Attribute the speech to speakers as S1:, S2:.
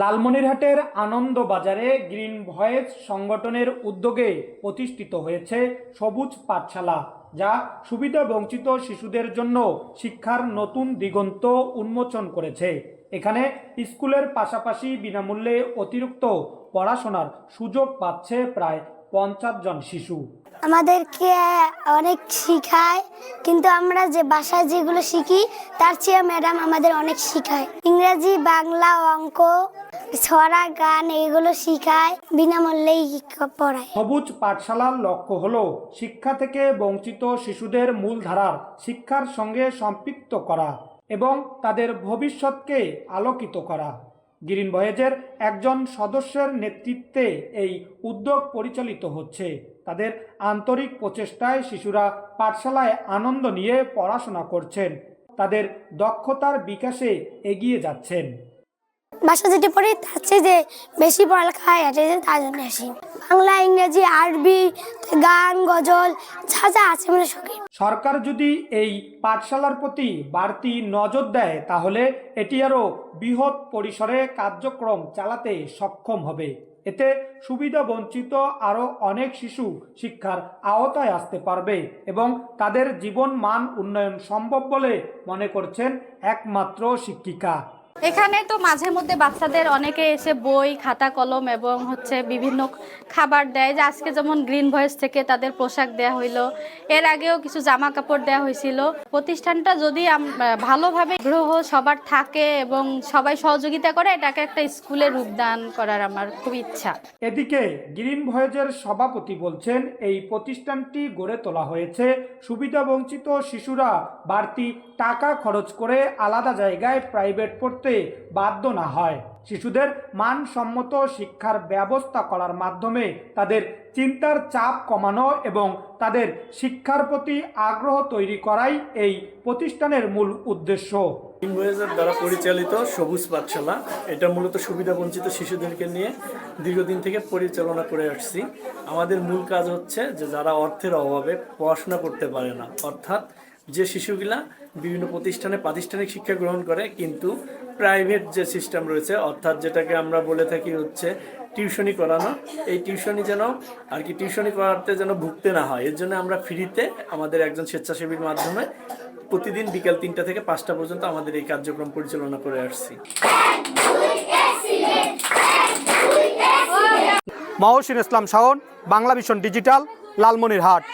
S1: লালমনিরহাটের আনন্দবাজারে green voice সংগঠনের উদ্যোগে প্রতিষ্ঠিত হয়েছে সবুজ পাঠশালা, যা সুবিধাবঞ্চিত শিশুদের জন্য শিক্ষার নতুন দিগন্ত উন্মোচন করেছে। এখানে স্কুলের পাশাপাশি বিনামূল্যে অতিরিক্ত পড়াশোনার সুযোগ পাচ্ছে প্রায় 50 জন শিশু।
S2: আমাদেরকে অনেক শেখায়, কিন্তু আমরা যে বাসায় যেগুলো শিখি তার চেয়ে ম্যাডাম আমাদের অনেক শেখায়। ইংরেজি, বাংলা, অঙ্ক, ছড়া, গান এগুলো শেখায়, বিনামূল্যেই পড়ায়।
S1: সবুজ পাঠশালার লক্ষ্য হলো শিক্ষা থেকে বঞ্চিত শিশুদের মূলধারার শিক্ষার সঙ্গে সম্পৃক্ত করা এবং তাদের ভবিষ্যৎকে আলোকিত করা। গ্রিন ভয়েজের একজন সদস্যের নেতৃত্বে এই উদ্যোগ পরিচালিত হচ্ছে। তাদের আন্তরিক প্রচেষ্টায় শিশুরা পাঠশালায় আনন্দ নিয়ে পড়াশোনা করছেন, তাদের দক্ষতার বিকাশে এগিয়ে যাচ্ছেন।
S2: বাসা যেটা পড়ি তার চেয়ে যে বেশি পড়ালেখা এটা তার জন্য আসি। বাংলা, ইংরেজি, আরবি, গান, গজল যা যা আছে মানে শখে।
S1: সরকার যদি এই পাঠশালার প্রতি বাড়তি নজর দেয়, তাহলে এটি আরও বৃহৎ পরিসরে কার্যক্রম চালাতে সক্ষম হবে। এতে সুবিধাবঞ্চিত আরও অনেক শিশু শিক্ষার আওতায় আসতে পারবে এবং তাদের জীবন মান উন্নয়ন সম্ভব বলে মনে করছেন একমাত্র শিক্ষিকা।
S3: এখানে তো মাঝে মধ্যে বাচ্চাদের অনেকে এসে বই, খাতা, কলম এবং বিভিন্ন খাবার দেয়। যে আজকে যেমন গ্রিন ভয়েস থেকে তাদের পোশাক দেয়া হইলো, এর আগেও কিছু জামা কাপড় দেওয়া হয়েছিল। প্রতিষ্ঠানটা যদি ভালোভাবে গ্রহ সবার থাকে এবং সবাই সহযোগিতা করে, এটাকে একটা স্কুলের রূপদান করার আমার খুব ইচ্ছা।
S1: এদিকে গ্রিন ভয়েজের সভাপতি বলছেন, এই প্রতিষ্ঠানটি গড়ে তোলা হয়েছে সুবিধাবঞ্চিত শিশুরা বাড়তি টাকা খরচ করে আলাদা জায়গায় প্রাইভেট পড়তে বাধ্য না হয়। শিশুদের মানসম্মত শিক্ষার ব্যবস্থা করার মাধ্যমে তাদের চিন্তার চাপ কমানো এবং তাদের শিক্ষার প্রতি আগ্রহ তৈরি করাই এই প্রতিষ্ঠানের মূল উদ্দেশ্য।
S4: গ্রিন ভয়েসের দ্বারা পরিচালিত সবুজ পাঠশালা, এটা মূলত সুবিধাবঞ্চিত শিশুদেরকে নিয়ে দীর্ঘদিন থেকে পরিচালনা করে আসছি। আমাদের মূল কাজ হচ্ছে যে যারা অর্থের অভাবে পড়াশোনা করতে পারে না, অর্থাৎ যে শিশুগুলা বিভিন্ন প্রতিষ্ঠানে প্রাতিষ্ঠানিক শিক্ষা গ্রহণ করে কিন্তু প্রাইভেট যে সিস্টেম রয়েছে, অর্থাৎ যেটাকে আমরা বলে থাকি হচ্ছে টিউশনি করানো, এই টিউশনি যেন টিউশনি করাতে যেন ভুগতে না হয়, এর জন্য আমরা ফ্রিতে আমাদের একজন স্বেচ্ছাসেবীর মাধ্যমে প্রতিদিন বিকাল 3টা থেকে 5টা পর্যন্ত আমাদের এই কার্যক্রম পরিচালনা করে আসছি।
S1: মহসিন ইসলাম শাওন, বাংলা ভিশন ডিজিটাল, লালমনিরহাট।